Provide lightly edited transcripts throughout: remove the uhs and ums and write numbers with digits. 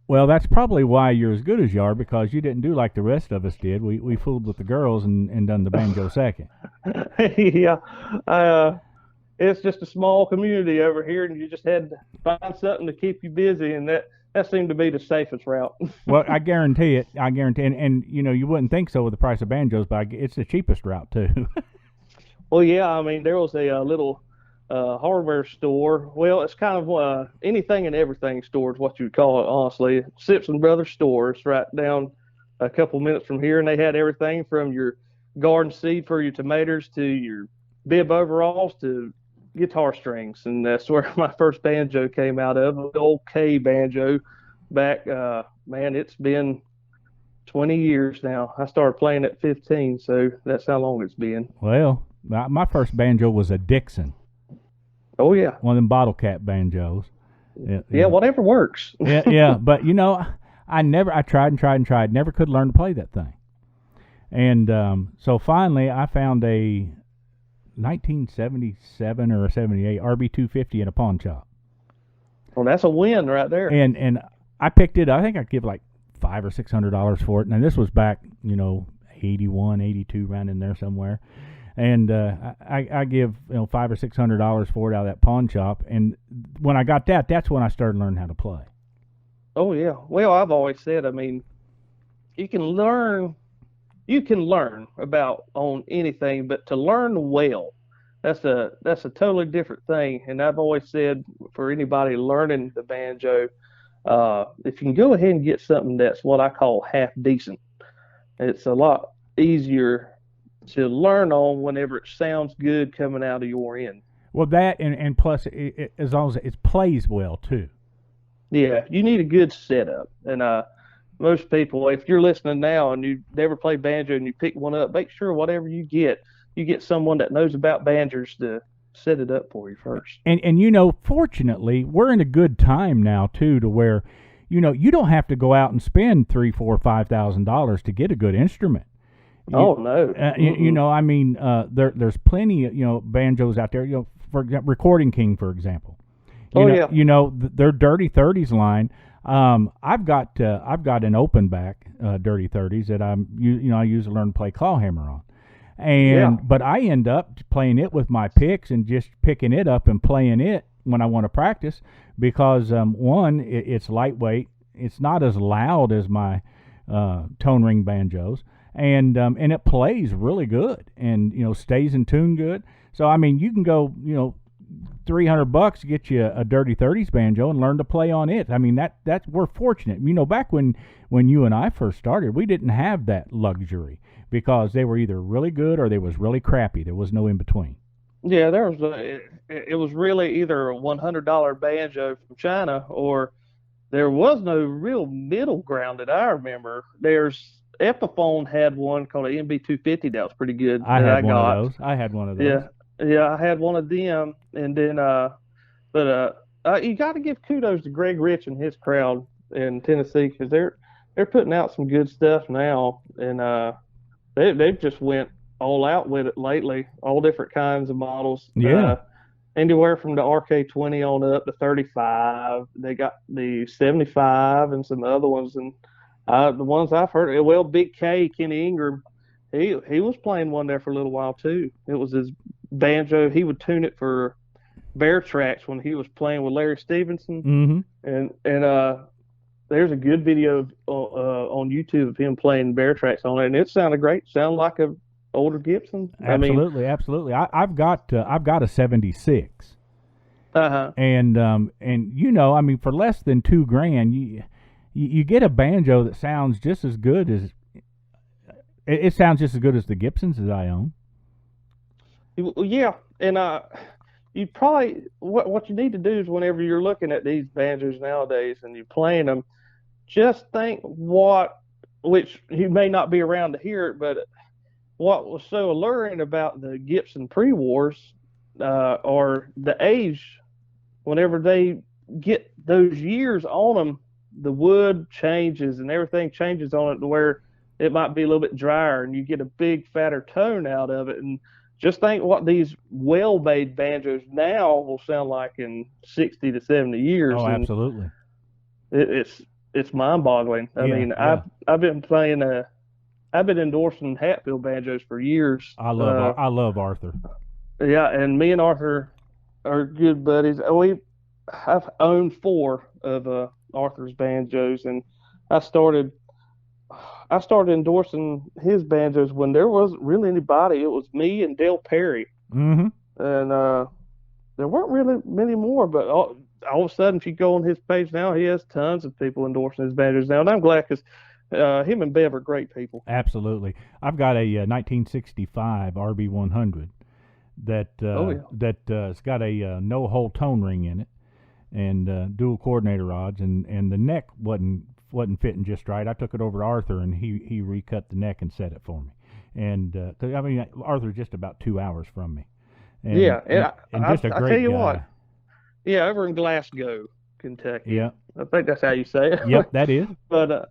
Well, that's probably why you're as good as you are, because you didn't do like the rest of us did. We fooled with the girls and done the banjo second. Yeah, it's just a small community over here, and you just had to find something to keep you busy, and that seemed to be the safest route. Well, I guarantee it. I guarantee, and you wouldn't think so with the price of banjos, but it's the cheapest route too. Well, yeah, I mean, there was a little hardware store. Well, it's kind of anything and everything store is what you'd call it, honestly. Simpson Brothers store. It's right down a couple minutes from here, and they had everything from your garden seed for your tomatoes to your bib overalls to guitar strings, and that's where my first banjo came out of. The old K banjo back. Man, it's been 20 years now. I started playing at 15, so that's how long it's been. Well, my first banjo was a Dixon, Oh yeah, one of them bottle cap banjos. Yeah, yeah, yeah, whatever works. yeah, yeah. But I tried and tried and tried, never could learn to play that thing. And so finally, I found a 1977 or a 78 RB 250 in a pawn shop, Well, that's a win right there. and I picked it. I think I'd give like $500 or $600 for it. And this was back, 81, 82, around in there somewhere. And I give $500 or $600 for it out of that pawn shop. And when I got that, that's when I started learning how to play. Oh yeah. Well, I've always said, I mean, you can learn you can learn about on anything, but to learn well, that's a totally different thing. And I've always said for anybody learning the banjo, if you can go ahead and get something that's what I call half decent, it's a lot easier to learn on whenever it sounds good coming out of your end. Well, that and plus, as long as it plays well too. Yeah, you need a good setup. And most people, if you're listening now and you never played banjo and you pick one up, make sure whatever you get someone that knows about banjos to set it up for you first. And fortunately, we're in a good time now too, to where you don't have to go out and spend three, four, $5,000 to get a good instrument. Oh no. Mm-mm. I mean, there's plenty of banjos out there. For example, Recording King, for example. Oh yeah. Their Dirty Thirties line. I've got an open back Dirty Thirties that I use to learn to play clawhammer on. Yeah. But I end up playing it with my picks and just picking it up and playing it when I want to practice, because one, it's lightweight, it's not as loud as my tone ring banjos, and it plays really good, and stays in tune good. So I mean, you can go $300 to get you a Dirty Thirties banjo and learn to play on it. I mean, that's we're fortunate. Back when you and I first started, we didn't have that luxury, because they were either really good or they was really crappy. There was no in between. Yeah, there was it was really either a $100 banjo from China, or there was no real middle ground that I remember. There's Epiphone had one called an MB250 that was pretty good I that had I one of got. those. I had one of those. Yeah, yeah, I had one of them, and then but you got to give kudos to Greg Rich and his crowd in Tennessee, because they're putting out some good stuff now, and they've just went all out with it lately. All different kinds of models. Yeah. Anywhere from the RK20 on up to 35. They got the 75 and some other ones, and the ones I've heard. Well, Big K, Kenny Ingram, he was playing one there for a little while too. It was his banjo. He would tune it for bear tracks when he was playing with Larry Stevenson, Mm-hmm. and there's a good video on YouTube of him playing bear tracks on it, and it sounded great. Sounded like a older Gibson. I mean, Absolutely, absolutely. I've got a 76, uh-huh. and I mean, for less than $2,000, you get a banjo that sounds just as good as it sounds just as good as the Gibsons that I own. Yeah, and you probably what you need to do is whenever you're looking at these banjos nowadays and you're playing them, just think which you may not be around to hear it, but what was so alluring about the Gibson pre-wars, or the age, whenever they get those years on them, the wood changes and everything changes on it to where it might be a little bit drier and you get a big fatter tone out of it. And just think what these well-made banjos now will sound like in 60 to 70 years. Oh, And absolutely. it's it's mind-boggling. I Yeah, mean, yeah. I've been playing I've been endorsing Hatfield banjos for years. I love Arthur. Yeah, and me and Arthur are good buddies. I've owned four of Arthur's banjos, and I started I started endorsing his banjos when there wasn't really anybody. It was me and Dale Perry, Mm-hmm. and there weren't really many more. But all of a sudden, if you go on his page now, he has tons of people endorsing his banjos now, and I'm glad because him and Bev are great people. Absolutely. I've got a 1965 RB100 Oh yeah. it's got a no hole tone ring in it and dual coordinator rods, and the neck wasn't fitting just right. I took it over to Arthur, and he recut the neck and set it for me. And 'cause, I mean, Arthur's just about 2 hours from me, Yeah, and and just a I tell great you guy. what, yeah, over in Glasgow, Kentucky. Yeah. I think that's how you say it. Yep. That is. But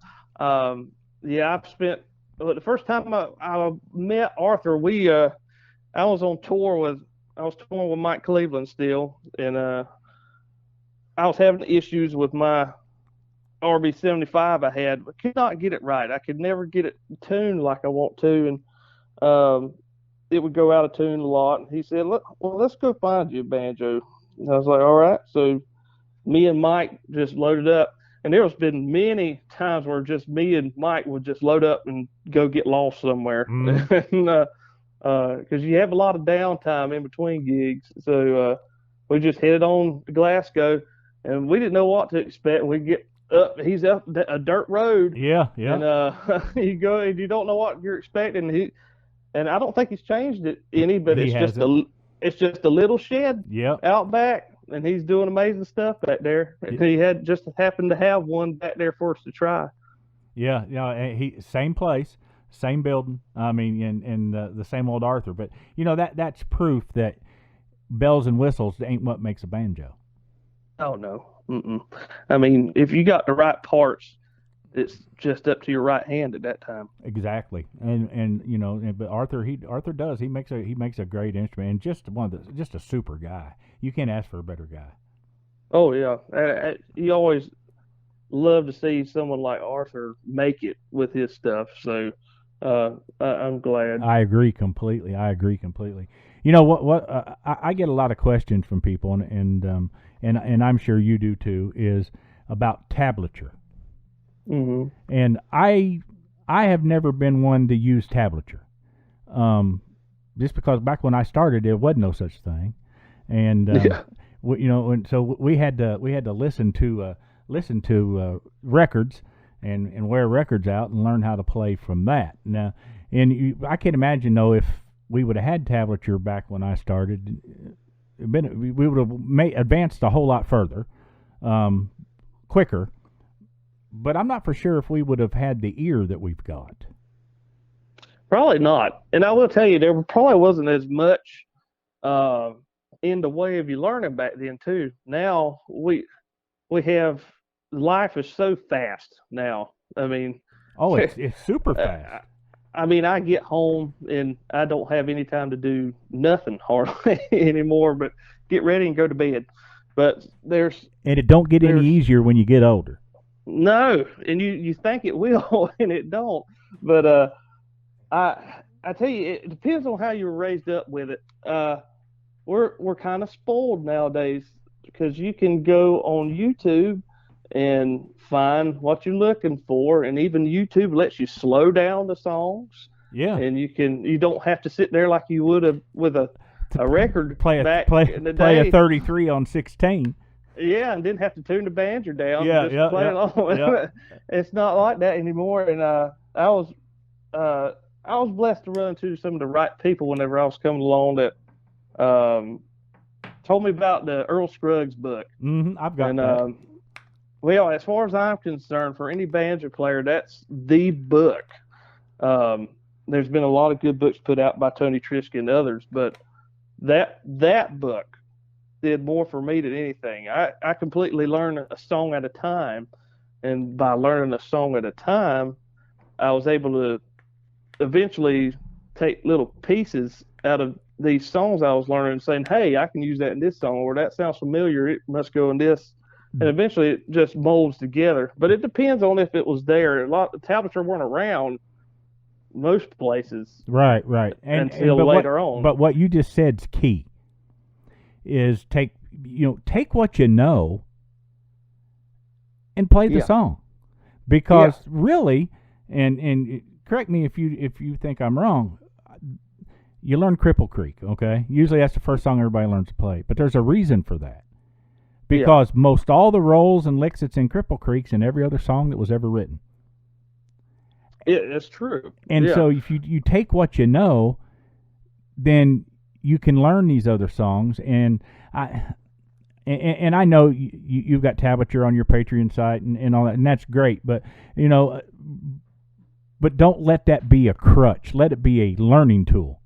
yeah, I've spent. Well, the first time I met Arthur, I was on tour with I was touring with Mike Cleveland still, and I was having issues with my RB 75 I had. I could not get it right. I could never get it tuned like I want to, and it would go out of tune a lot. And he said, "Look, well, let's go find you a banjo." And I was like, "All right." So me and Mike just loaded up, and there's been many times where just me and Mike would just load up and go get lost somewhere, Mm. and because you have a lot of downtime in between gigs. So we just headed on to Glasgow, and we didn't know what to expect. We get up, he's up a dirt road, Yeah. and Yeah. you go and you don't know what you're expecting. And I don't think he's changed it He, any, but he hasn't. it's just a little shed Yep. out back, and he's doing amazing stuff back there. And he had just happened to have one back there for us to try. Yeah. Yeah. And he same place, same building. I mean, and the same old Arthur. But that's proof that bells and whistles ain't what makes a banjo. Oh no. Mm-mm. I mean, if you got the right parts, it's just up to your right hand at that time. Exactly, but Arthur does he makes a great instrument, and just a super guy. You can't ask for a better guy. Oh yeah, you always love to see someone like Arthur make it with his stuff. So I'm glad. I agree completely. You know what I get a lot of questions from people, and I'm sure you do too, is about tablature. Hmm. And I have never been one to use tablature. Um, just because back when I started, there wasn't no such thing, and Yeah. and so we had to listen to records and wear records out and learn how to play from that. Now, I can't imagine though if we would have had tablature back when I started, we would have advanced a whole lot further, quicker. But I'm not for sure if we would have had the ear that we've got. Probably not. And I will tell you, there probably wasn't as much uh, in the way of you learning back then too. Now we have life is so fast now. I mean, Oh, it's super fast. I mean, I get home and I don't have any time to do nothing hardly anymore, but get ready and go to bed. But And it don't get any there's easier when you get older. no, and you think it will, and it don't. But I tell you, it depends on how you were raised up with it. We're kind of spoiled nowadays because you can go on YouTube and find what you're looking for, and even YouTube lets you slow down the songs, Yeah. and you don't have to sit there like you would have with To a record play a back play in the play a day. 33 on 16. Yeah, and didn't have to tune the banjo down, Yeah, just yeah, play yeah, yeah. along. It's not like that anymore, and uh, I was blessed to run into some of the right people whenever I was coming along that um, told me about the Earl Scruggs book. I've got And that. well, as far as I'm concerned, for any banjo player, that's the book. Um, there's been a lot of good books put out by Tony Trischke and others, but that book did more for me than anything. I completely learned a song at a time, and by learning a song at a time, I was able to eventually take little pieces out of these songs I was learning and saying, hey, I can use that in this song, or that sounds familiar, it must go in this. and eventually it just molds together. But it depends on if it was there. A lot of tablets weren't around most places Right, right. And until later on. but what you just said's key is take what you know and play the Yeah, song. yeah, Because really, and correct me if you think I'm wrong, you learn Cripple Creek, okay? Usually that's the first song everybody learns to play. But there's a reason for that. yeah. Because most all the rolls and licks that's in Cripple Creek's in every other song that was ever written. It's true. And Yeah, so if you take what you know, then you can learn these other songs. And I know you've got tablature on your Patreon site and all that, and that's great. But you know, but don't let that be a crutch. Let it be a learning tool.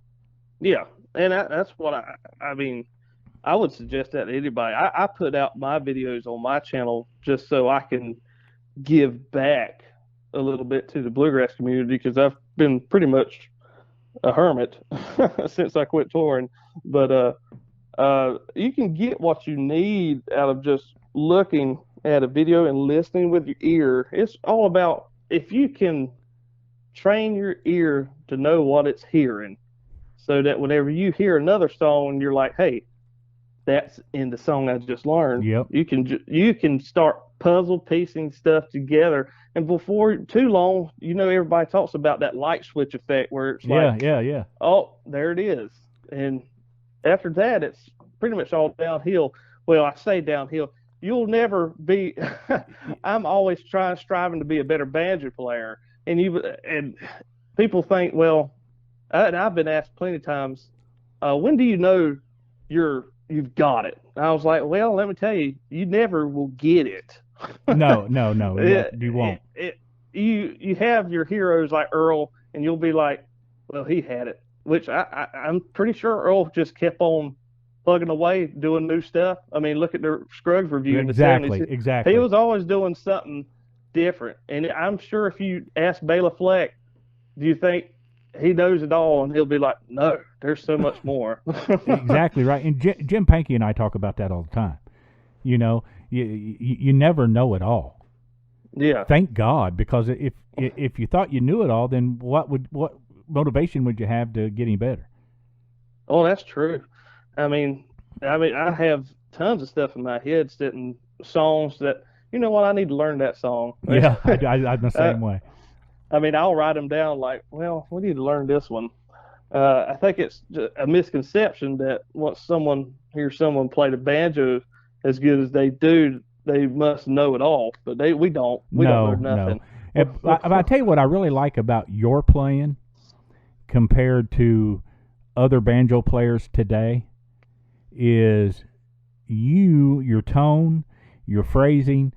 yeah. And that's what I mean. I would suggest that to anybody. I put out my videos on my channel just so I can give back a little bit to the bluegrass community because I've been pretty much a hermit since I quit touring. But you can get what you need out of just looking at a video and listening with your ear. It's all about if you can train your ear to know what it's hearing, so that whenever you hear another song, you're like, "Hey, that's in the song I just learned." Yep. You can start puzzle piecing stuff together, and before too long, everybody talks about that light switch effect where it's Yeah, like, yeah, yeah. oh, there it is, and after that, it's pretty much all downhill. Well, I say downhill. You'll never be. I'm always striving to be a better banjo player, and people think, well, and I've been asked plenty of times, when do you know you've got it? And I was like, well, let me tell you, you never will get it. No, no, no. You won't. You have your heroes like Earl, and you'll be like, well, he had it, which I'm pretty sure Earl just kept on plugging away, doing new stuff. I mean, look at the Scruggs review in the Exactly, 70s. He exactly. was always doing something different. And I'm sure if you ask Bela Fleck, do you think he knows it all? And he'll be like, no, there's so much more. Exactly right. And Jim Pankey and I talk about that all the time. You know, you never know it all. Yeah. Thank God, because if you thought you knew it all, then what motivation would you have to get any better? Oh, that's true. I have tons of stuff in my head sitting songs that, you know what, I need to learn that song. Yeah, I'm the uh, same way. I'll write them down like, well, we need to learn this one. I think it's a misconception that once someone hears someone play the banjo as good as they do, they must know it all. But we don't. We don't know No, no. nothing. But I tell you what I really like about your playing compared to other banjo players today is your tone, your phrasing.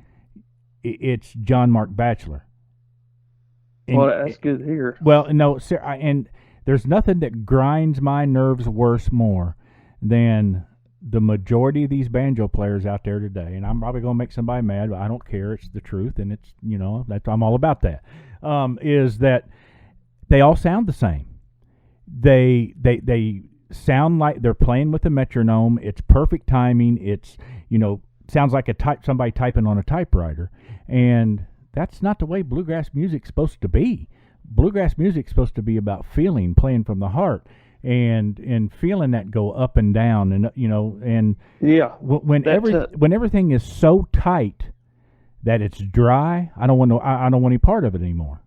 It's John Mark Batchelor. Well, that's good to hear. Well, no, sir, and there's nothing that grinds my nerves worse more than the majority of these banjo players out there today. And I'm probably going to make somebody mad, but I don't care. It's the truth, and it's I'm all about that. Is that they all sound the same. They sound like they're playing with a metronome. It's perfect timing. It's sounds like somebody typing on a typewriter, and that's not the way bluegrass music's supposed to be. Bluegrass music's supposed to be about feeling, playing from the heart, and feeling that go up and down, and Yeah, when everything is so tight that it's dry, I don't want any part of it anymore.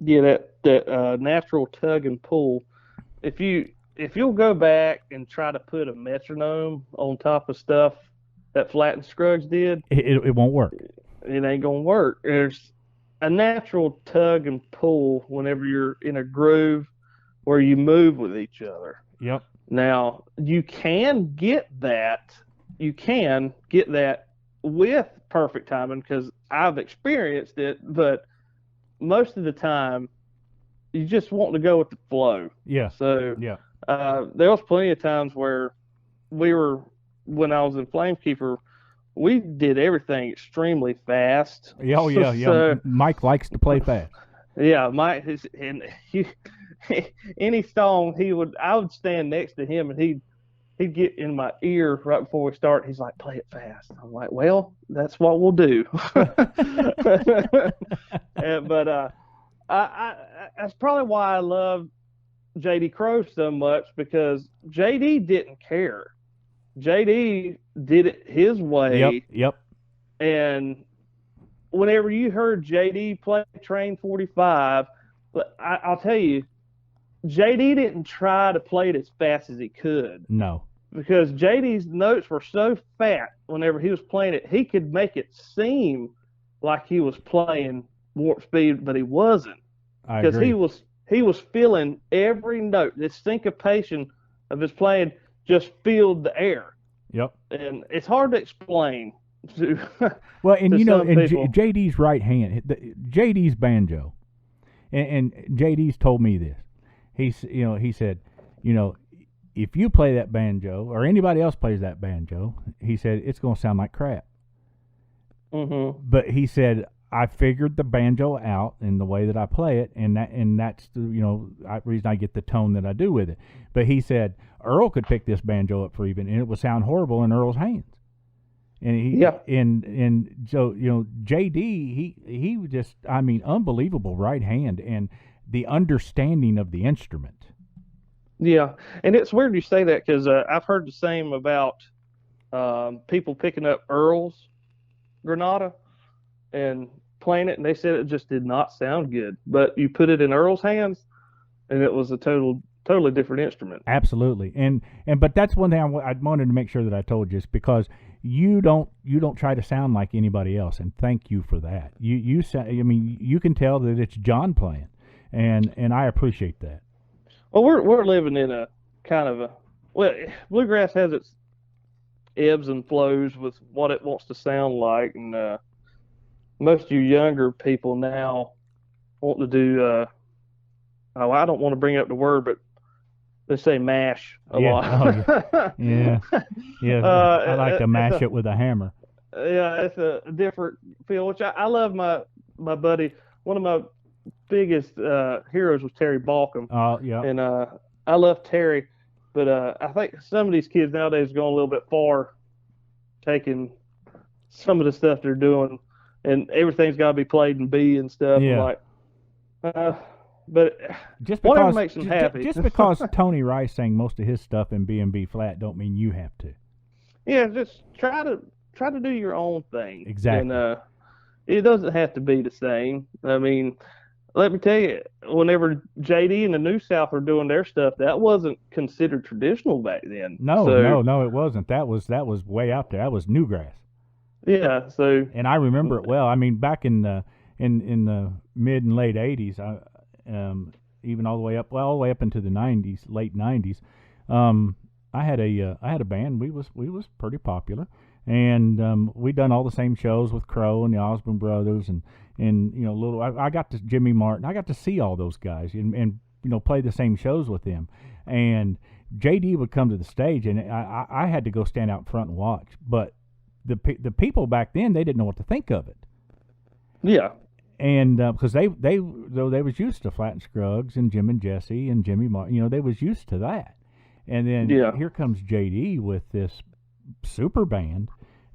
yeah, that natural tug and pull. If you'll go back and try to put a metronome on top of stuff that Flat and Scruggs did, It won't work. it ain't gonna work. There's a natural tug and pull whenever you're in a groove where you move with each other. Yep. Now, you can get that. You can get that with perfect timing because I've experienced it, but most of the time, you just want to go with the flow. Yeah. So Yeah. there was plenty of times where when I was in Flamekeeper, we did everything extremely fast. Oh yeah, yeah. So, Mike likes to play fast. yeah, any song I would stand next to him and he'd get in my ear right before we start. He's like, "Play it fast." I'm like, "Well, that's what we'll do." But that's probably why I love JD Crowe so much, because JD didn't care. JD did it his Yep, way, yep. and whenever you heard JD play Train 45, I'll tell you, JD didn't try to play it as fast as he could, No, because JD's notes were so fat whenever he was playing it, he could make it seem like he was playing warp speed, but he wasn't, I because agree. he was feeling every note. This syncopation of his playing just filled the air, Yep. and it's hard to explain to Well, and to you know, some and people. JD's right hand, JD's banjo, and JD's told me this. He said, you know, if you play that banjo or anybody else plays that banjo, he said it's going to sound like crap. Hmm. But he said I figured the banjo out in the way that I play it, and that's the reason I get the tone that I do with it. But he said Earl could pick this banjo up for even, and it would sound horrible in Earl's hands. And Yeah, so JD he was just, I mean, unbelievable right hand and the understanding of the instrument. yeah, and it's weird you say that, because I've heard the same about people picking up Earl's Granada and playing it, and they said it just did not sound good. But you put it in Earl's hands, and it was a totally different instrument. Absolutely, and but that's one thing I wanted to make sure that I told you, is because you don't try to sound like anybody else, and thank you for that. I mean, you can tell that it's John playing, and I appreciate that. Well, we're living in a kind of a, well, bluegrass has its ebbs and flows with what it wants to sound like, and most of you younger people now want to do. Oh, I don't want to bring up the word, but they say mash a Yeah. Oh yeah. lot. Yeah. Yeah. I like to It's mash a it with a hammer. yeah, it's a different feel. Which I love my buddy. One of my biggest heroes was Terry Balcom, Oh yeah. and I love Terry, but I think some of these kids nowadays are going a little bit far, taking some of the stuff they're doing, and everything's got to be played in B and stuff. I'm Yeah. like, but Just whatever because makes them happy. just because Tony Rice sang most of his stuff in B&B flat don't mean you have to. Yeah, just try to do your own thing, and Exactly. it doesn't have to be the same. I mean, let me tell you, whenever JD and the New South were doing their stuff, that wasn't considered traditional back then. No, So no, no, it wasn't. That was way out there. That was newgrass. yeah, so And I remember it well. I mean, back in the mid and late '80s, even all the way up, well, all the way up into the '90s, late '90s, I had a band. We was pretty popular, and we done all the same shows with Crow and the Osborne Brothers, and I got to Jimmy Martin. I got to see all those guys, and play the same shows with them, and JD would come to the stage, and I had to go stand out front and watch, but the people back then, they didn't know what to think of it, yeah, and because they was used to Flat and Scruggs and Jim and Jesse and Jimmy Martin, they was used to that, and then yeah, here comes JD with this super band,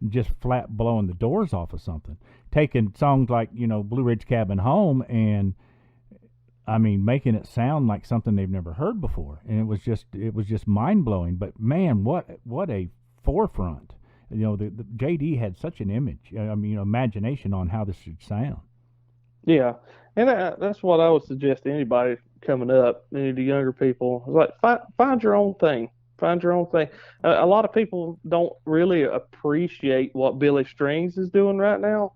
just flat blowing the doors off of something, taking songs like Blue Ridge Cabin Home, and I mean making it sound like something they've never heard before, and it was just mind blowing. But man, what a forefront! The JD had such an image. I mean, imagination on how this should sound. yeah, and that's what I would suggest to anybody coming up, any of the younger people. It's like find your own thing. Find your own thing. A lot of people don't really appreciate what Billy Strings is doing right now,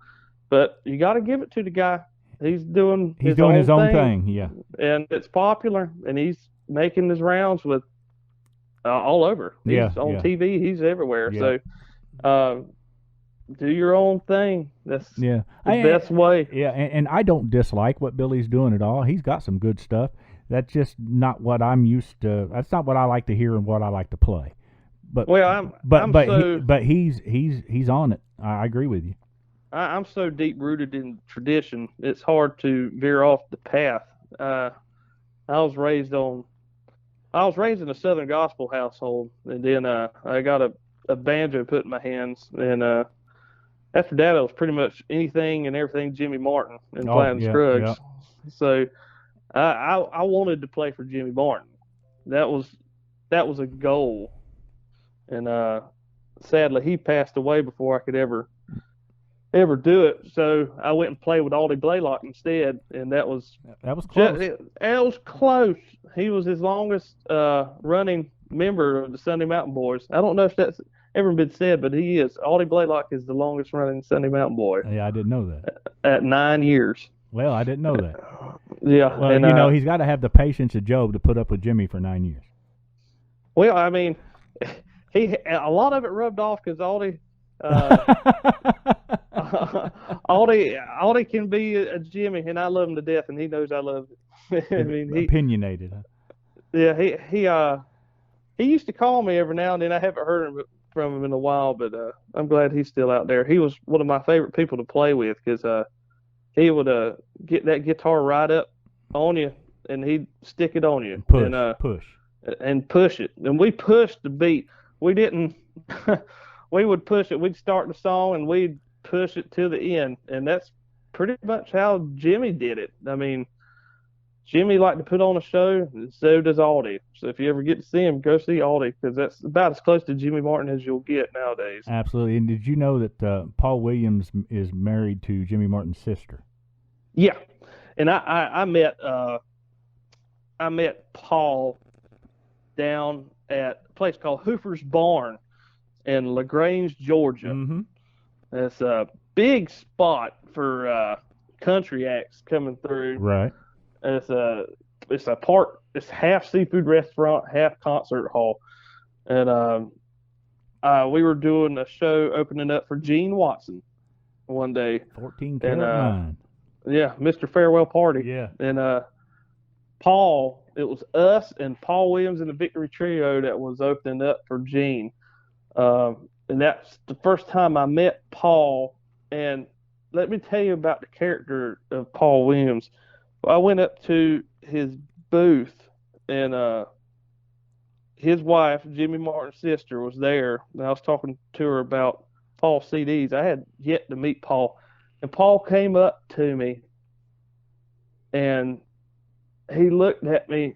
but you got to give it to the guy. He's doing He's his doing own his own thing, thing. Yeah, and it's popular, and he's making his rounds with all over. yeah, He's on yeah, TV. He's everywhere. yeah, So uh, do your own thing. That's yeah. the best way. Yeah, and I don't dislike what Billy's doing at all. He's got some good stuff. That's just not what I'm used to. That's not what I like to hear and what I like to play. But Well, but I'm but he, so but he's on it. I agree with you. I'm so deep rooted in tradition. It's hard to veer off the path. I was raised on I was raised in a Southern gospel household, and then I got a banjo put in my hands, and after that, it was pretty much anything and everything Jimmy Martin and Oh, playing yeah, yeah. Scruggs. So I wanted to play for Jimmy Martin. That was a goal, and sadly he passed away before I could ever do it. So I went and played with Aldy Blaylock instead, and that was Close. it was close. He was his longest running member of the Sunday Mountain Boys. I don't know if that's ever been said, but he is. Aldy Blaylock is the longest running Sunday Mountain Boy Yeah, I didn't know that. at 9 years. Well, I didn't know that. Yeah, Well, and he's got to have the patience of Job to put up with Jimmy for 9 years. well, I mean, a lot of it rubbed off because Aldy. Aldy can be a Jimmy, and I love him to death, and he knows I love him. I mean, Opinionated. Huh? Yeah, he used to call me every now and then. I haven't heard from him in a while, but I'm glad he's still out there. He was one of my favorite people to play with because he would get that guitar right up on you, and he'd stick it on you, and push it. And we pushed the beat. We didn't. We would push it. We'd start the song, and we'd push it to the end, and that's pretty much how Jimmy did it. I mean, Jimmy liked to put on a show, and so does Aldy. So if you ever get to see him, go see Aldy because that's about as close to Jimmy Martin as you'll get nowadays. Absolutely. And did you know that Paul Williams is married to Jimmy Martin's sister? Yeah, and I met Paul down at a place called Hooper's Barn in LaGrange, Georgia. Mm-hmm. It's a big spot for country acts coming through. Right. It's half seafood restaurant, half concert hall, and we were doing a show opening up for Gene Watson one day. 14 karat mine. Yeah, Mr. Farewell Party. Yeah. And Paul, it was us and Paul Williams and the Victory Trio that was opening up for Gene. And that's the first time I met Paul. And let me tell you about the character of Paul Williams. I went up to his booth, and his wife, Jimmy Martin's sister, was there. And I was talking to her about Paul's CDs. I had yet to meet Paul. And Paul came up to me, and he looked at me,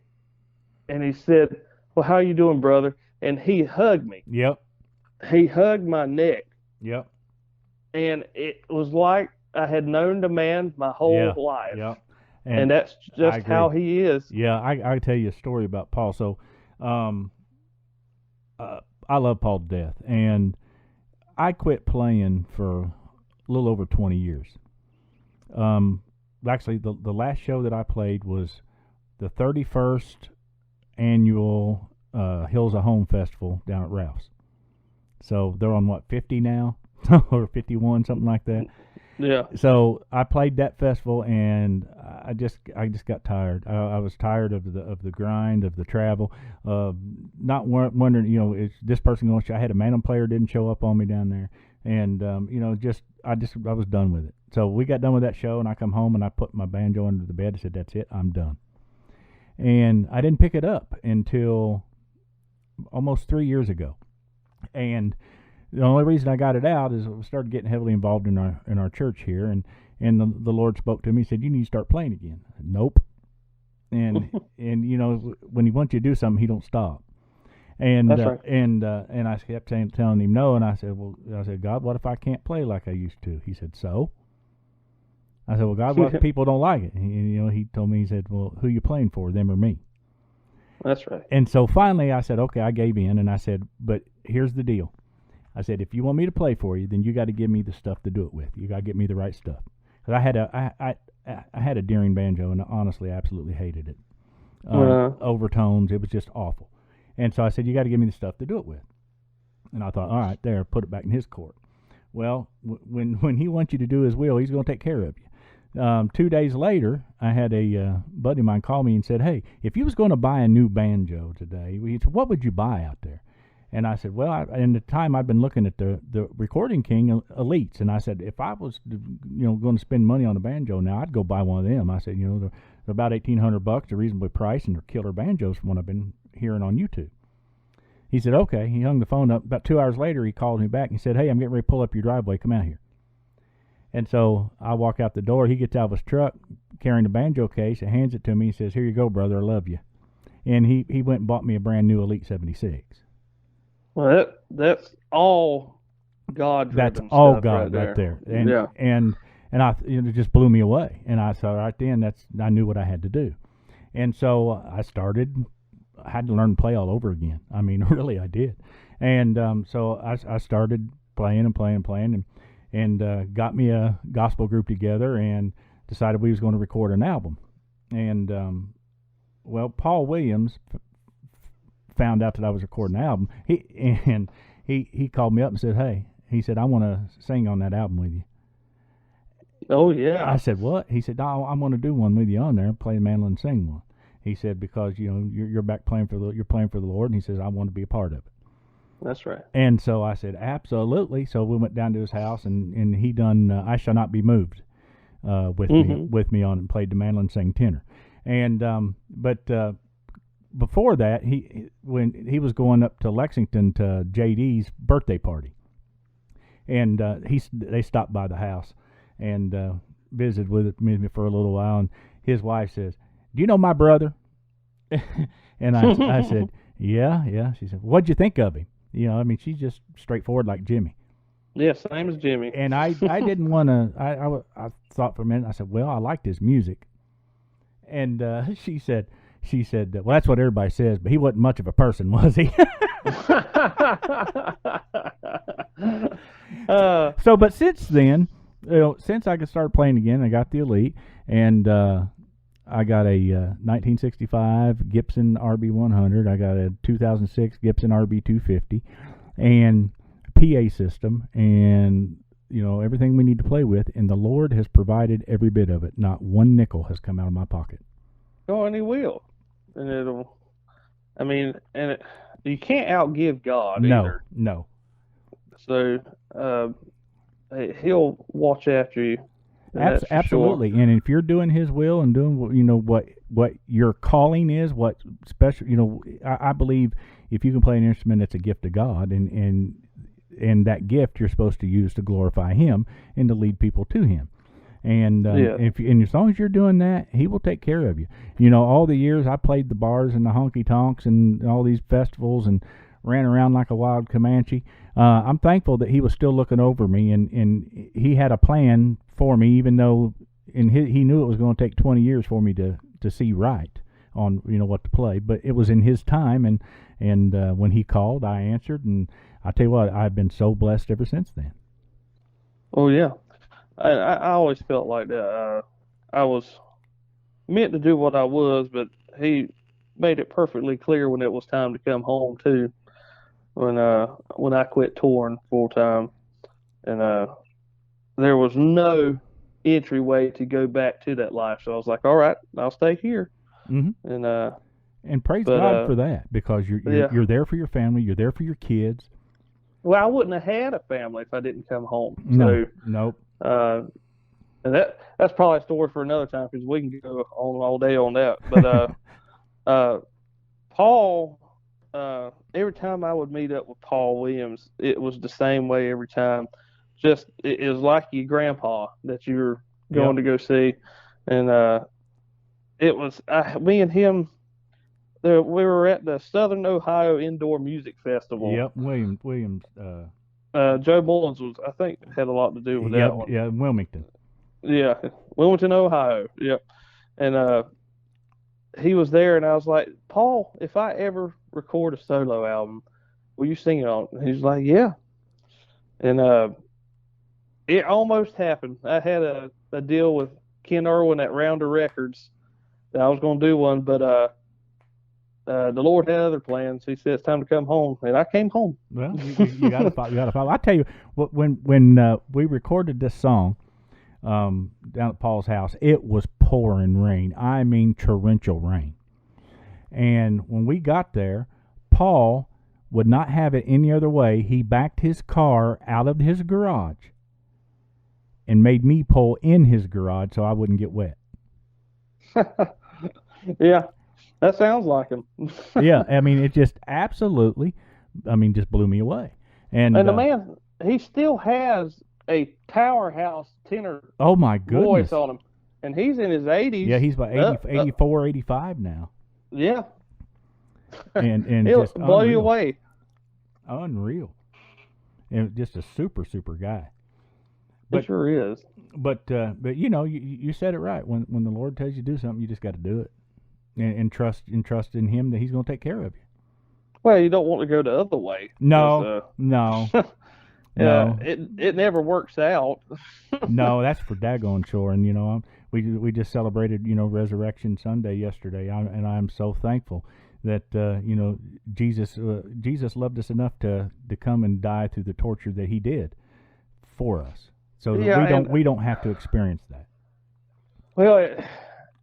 and he said, "Well, how you doing, brother?" And he hugged me. Yep. He hugged my neck. Yep. And it was like I had known the man my whole life. Yep. And that's just how he is. Yeah, I tell you a story about Paul. So, I love Paul to death, and I quit playing for a little over 20 years. Actually, the last show that I played was the 31st annual Hills of Home Festival down at Ralph's. So they're on, 50 now? Or 51, something like that. Yeah. So I played that festival, and I just got tired. I was tired of the grind, of the travel, not wondering, is this person going to show? I had a Magnum player didn't show up on me down there, and I was done with it. So we got done with that show, and I come home and I put my banjo under the bed. I said, "That's it, I'm done." And I didn't pick it up until almost 3 years ago, and the only reason I got it out is I started getting heavily involved in our church here, and the Lord spoke to me. He said, "You need to start playing again." I said, "Nope." And when He wants you to do something, He don't stop. And That's right. and I kept telling Him no, and I said, "God, what if I can't play like I used to?" He said, "So?" I said, "Well, God, what if people don't like it?" And, He told me, He said, "Well, who you playing for, them or me?" That's right. And so finally I said, okay, I gave in, and I said, "But here's the deal." I said, "If you want me to play for you, then you got to give me the stuff to do it with. You got to get me the right stuff." Because I had a Deering banjo, and honestly, I absolutely hated it. Overtones, it was just awful. And so I said, "You got to give me the stuff to do it with." And I thought, all right, there, put it back in His court. Well, when He wants you to do His will, He's going to take care of you. 2 days later, I had a buddy of mine call me and said, "Hey, if you was going to buy a new banjo today," he said, "what would you buy out there?" And I said, "Well, in the time I'd been looking at the Recording King Elites, and I said, if I was going to spend money on a banjo now, I'd go buy one of them." I said, "They're about $1,800, they're reasonably priced, and they're killer banjos from what I've been hearing on YouTube. He said, okay. He hung the phone up. About 2 hours later, he called me back and said, hey, I'm getting ready to pull up your driveway. Come out here. And so I walk out the door. He gets out of his truck carrying the banjo case and hands it to me and says, here you go, brother. I love you. And he went and bought me a brand new Elite 76. Well, that's all God. That's all stuff God right there. And, yeah. And it just blew me away. And I thought right then I knew what I had to do. And so I had to learn to play all over again. I mean, really, I did. And so I started playing and got me a gospel group together and decided we was going to record an album. And well, Paul Williams found out that I was recording an album. He called me up and said, hey, he said, I want to sing on that album with you. Oh yeah. I said, what? He said, no, I'm going to do one with you on there, play the mandolin and sing one. He said, because you're back playing for the Lord, and he says I want to be a part of it. That's right. And so I said, absolutely. So we went down to his house, and he done I Shall Not Be Moved with me on it, and played the mandolin, sang tenor. And but before that, when he was going up to Lexington to JD's birthday party, and they stopped by the house and visited with me for a little while, and his wife says, do you know my brother? And I said, yeah. She said, what'd you think of him? I mean, she's just straightforward like Jimmy. Yeah, same as Jimmy. And I didn't want to, I thought for a minute, I said, well, I liked his music. And she said, well, that's what everybody says, but he wasn't much of a person, was he? But since then, since I started playing again, I got the Elite, and I got a 1965 Gibson RB100. I got a 2006 Gibson RB250, and PA system, and everything we need to play with. And the Lord has provided every bit of it. Not one nickel has come out of my pocket. Oh, and He will, and it'll. I mean, you can't outgive God either. No. So He'll watch after you. Absolutely. Sure. And if you're doing His will and doing what your calling is, what special, I believe if you can play an instrument, it's a gift of God, and that gift you're supposed to use to glorify Him and to lead people to Him. And as long as you're doing that, He will take care of you. All the years I played the bars and the honky tonks and all these festivals and ran around like a wild Comanche. I'm thankful that He was still looking over me, and He had a plan for me, even though He knew it was going to take 20 years for me to see right on what to play. But it was in His time, and when He called, I answered, and I tell you what, I've been so blessed ever since then. Oh yeah, I always felt like that. I was meant to do what I was, but He made it perfectly clear when it was time to come home too. When I quit touring full time, and there was no entryway to go back to that life, so I was like, all right, I'll stay here. Mm-hmm. And praise God for that, because you're there for your family, you're there for your kids. Well, I wouldn't have had a family if I didn't come home. Nope. And that's probably a story for another time, because we can go on all day on that. But Paul. Every time I would meet up with Paul Williams, it was the same way every time. Just it was like your grandpa that you were going to go see, and it was me and him. We were at the Southern Ohio Indoor Music Festival. Yep, Williams. Joe Mullins I think had a lot to do with that one. Yeah, Wilmington. Yeah, Wilmington, Ohio. Yep, and he was there, and I was like, Paul, if I ever record a solo album, will you sing it on? And he's like, yeah. And it almost happened. I had a deal with Ken Irwin at Rounder Records that I was going to do one, but the Lord had other plans. He said it's time to come home, and I came home. Well, you got to follow. I tell you, when we recorded this song down at Paul's house, it was pouring rain. I mean, torrential rain. And when we got there, Paul would not have it any other way. He backed his car out of his garage and made me pull in his garage so I wouldn't get wet. Yeah. That sounds like him. Yeah, I mean, it just absolutely, I mean, just blew me away. And And the man, he still has a powerhouse tenor oh my voice goodness, on him, and he's in his yeah, 80s. he's about 80, 84, 85 now, Yeah, and he'll just blow you unreal, away. unreal, and just a super guy. He But sure is. but you know, you said it right. When the Lord tells you to do something, you just got to do it, and trust in Him that He's going to take care of you. Well, you don't want to go the other way because No, no, yeah, no, it never works out. no. That's for daggone sure. And you know, we just celebrated Resurrection Sunday yesterday, and I'm so thankful that Jesus loved us enough to come and die through the torture that He did for us, so that Yeah, and we don't have to experience that. well,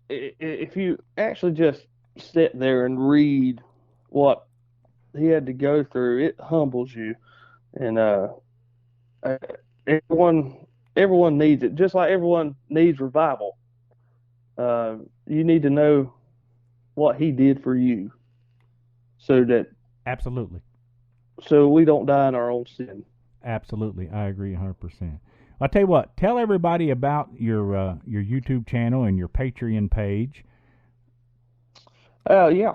if you actually just sit there and read what he had to go through, it humbles you. And uh, everyone everyone needs it, just like everyone needs revival. You need to know what he did for you, so that Absolutely. so we don't die in our own sin. Absolutely, I agree 100%. I'll tell you what. Tell everybody about your YouTube channel and your Patreon page. Yeah,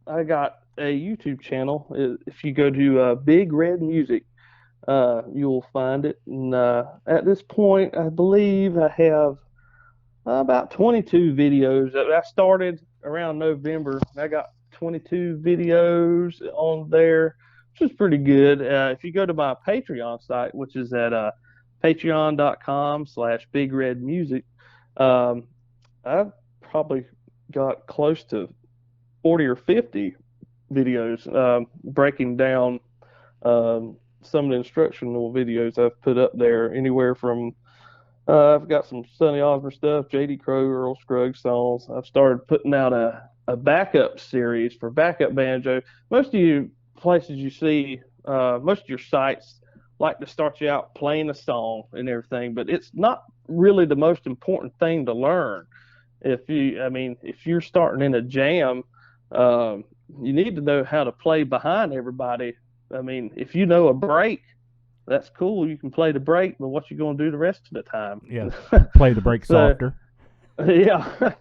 I got a YouTube channel. If you go to Big Red Music, you'll find it. And at this point, I believe I have about 22 videos. I started around November. I got 22 videos on there, which is pretty good. If you go to my Patreon site, which is at patreon.com/Big Red Music, um, I've probably got close to 40 or 50 videos breaking down some of the instructional videos I've put up there, anywhere from I've got some Sonny Osborne stuff, J.D. Crowe, Earl Scruggs songs. I've started putting out a backup series for backup banjo. Most of you places you see, most of your sites like to start you out playing a song and everything, but it's not really the most important thing to learn. If you're starting in a jam, um, you need to know how to play behind everybody. I mean, if you know a break, that's cool. You can play the break, but what you gonna do the rest of the time? Yeah, play the break So softer. yeah,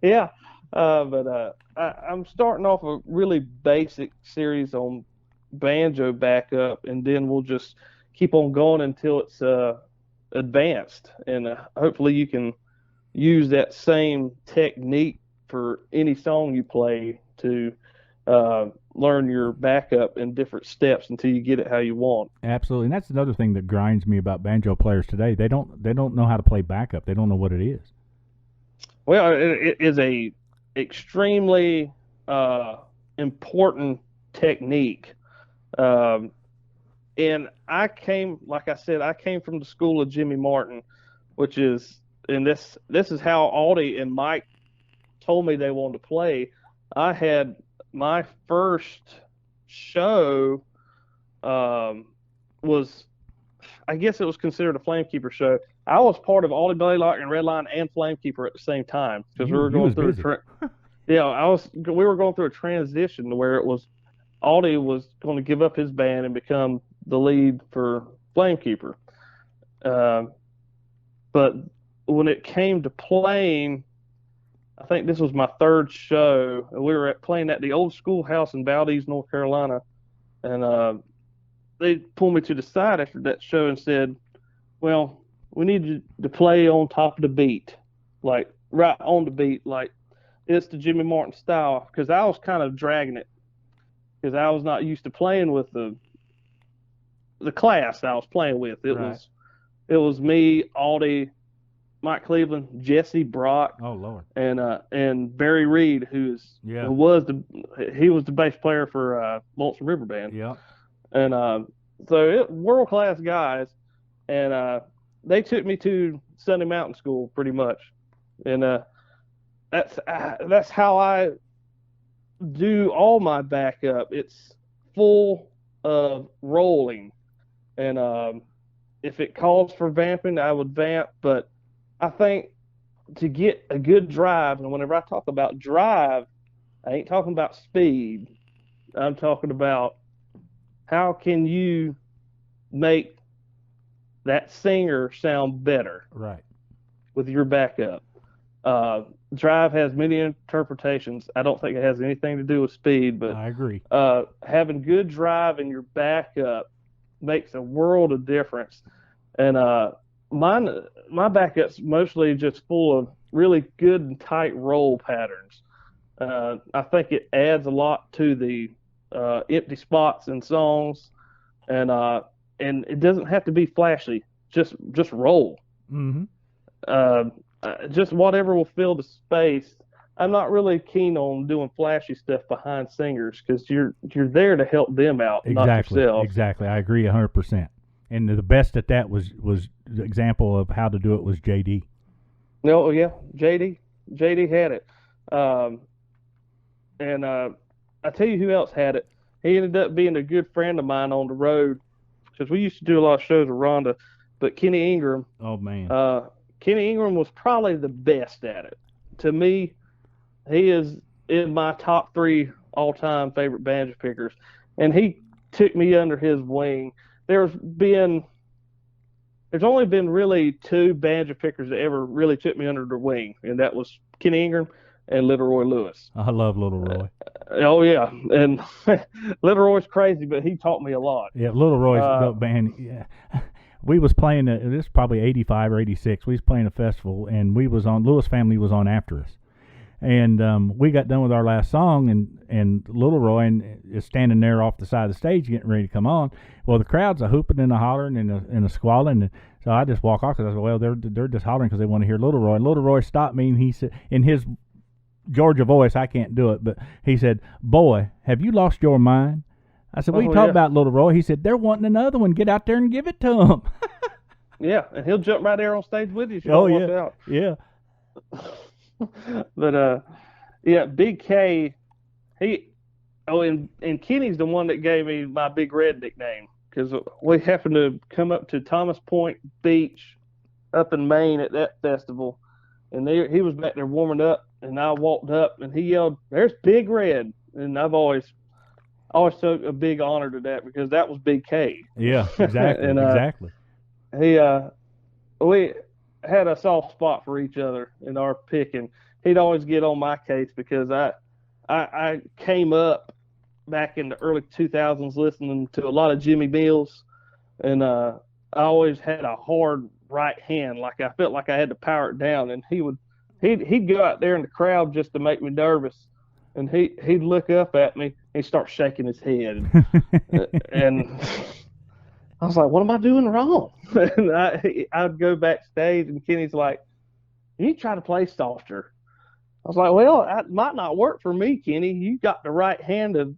yeah. I'm starting off a really basic series on banjo backup, and then we'll just keep on going until it's advanced, and hopefully you can use that same technique for any song you play to learn your backup in different steps until you get it how you want. Absolutely, and that's another thing that grinds me about banjo players today. They don't know how to play backup. They don't know what it is. Well, it is a extremely uh, important technique. Um, and like I said, I came from the school of Jimmy Martin, which is, and this is how Audie and Mike told me they wanted to play. I had my first show um, was, I guess it was considered a Flamekeeper show. I was part of Audie Blaylock and Redline and Flamekeeper at the same time because we were You going was through busy. yeah, we were going through a transition to where it was Audie was going to give up his band and become the lead for Flamekeeper. Um, but when it came to playing, I think this was my third show, and we were playing at the old schoolhouse in Valdez, North Carolina, and they pulled me to the side after that show and said, "Well, we need you to play on top of the beat, like right on the beat, like it's the Jimmy Martin style." Because I was kind of dragging it because I was not used to playing with the class I was playing with. Right. It was me, Audie, Mike Cleveland, Jesse Brock, Oh Lord. and Barry Reed, Yeah. who was the bass player for Lonesome River Band, Yeah. and world class guys, and they took me to Sunday Mountain School pretty much, and that's how I do all my backup. It's full of rolling, and if it calls for vamping, I would vamp, but I think to get a good drive, and whenever I talk about drive, I ain't talking about speed. I'm talking about how can you make that singer sound better Right. with your backup. Uh, Drive has many interpretations. I don't think it has anything to do with speed, but I agree. having good drive in your backup makes a world of difference. And mine, my backup's mostly just full of really good and tight roll patterns. I think it adds a lot to the empty spots in songs, and uh, and it doesn't have to be flashy. Just roll. Mm-hmm. Uh, just whatever will fill the space. I'm not really keen on doing flashy stuff behind singers because you're there to help them out, not Exactly. yourself. Exactly. I agree 100%. And the best at that was the example of how to do it was JD. No, yeah, JD had it. Um, and I tell you who else had it. He ended up being a good friend of mine on the road because we used to do a lot of shows with Rhonda. But Kenny Ingram, Oh man. uh, Kenny Ingram was probably the best at it. To me, he is in my top three all-time favorite banjo pickers, and he took me under his wing. There's been there's only been really two banjo pickers that ever really took me under their wing, and that was Kenny Ingram and Little Roy Lewis. I love Little Roy. Oh yeah, and Little Roy's crazy, but he taught me a lot. Yeah, Little Roy's Uh, band. Yeah. We was playing. This is probably 85 or 86. We was playing a festival, and we was on. Lewis family was on after us, and we got done with our last song, and Little Roy is standing there off the side of the stage getting ready to come on. Well, the crowd's a hooping and a hollering and a squalling, and so I just walk off because I said, well, they're just hollering because they want to hear Little Roy. And Little Roy stopped me, and he said in his Georgia voice, I can't do it, but he said, "Boy, have you lost your mind?" I said, "What are you oh talking yeah, about, Little Roy?" He said, "They're wanting another one. Get out there and give it to them." yeah, and he'll jump right there on stage with you if you Oh don't yeah, watch out. yeah. But yeah, Big K, he and Kenny's the one that gave me my Big Red nickname because we happened to come up to Thomas Point Beach up in Maine at that festival, and he was back there warming up, and I walked up and he yelled, "There's Big Red," and I've always took a big honor to that because that was Big K. Yeah, exactly, And exactly. he we had a soft spot for each other in our picking. He'd always get on my case because I came up back in the early 2000s listening to a lot of Jimmy Mills, and I always had a hard right hand, like I felt like I had to power it down, and he'd go out there in the crowd just to make me nervous, and he'd look up at me and he'd start shaking his head, and I was like, what am I doing wrong? And I'd go backstage, and Kenny's like, you try to play softer. I was like, well, that might not work for me, Kenny. You got the right hand of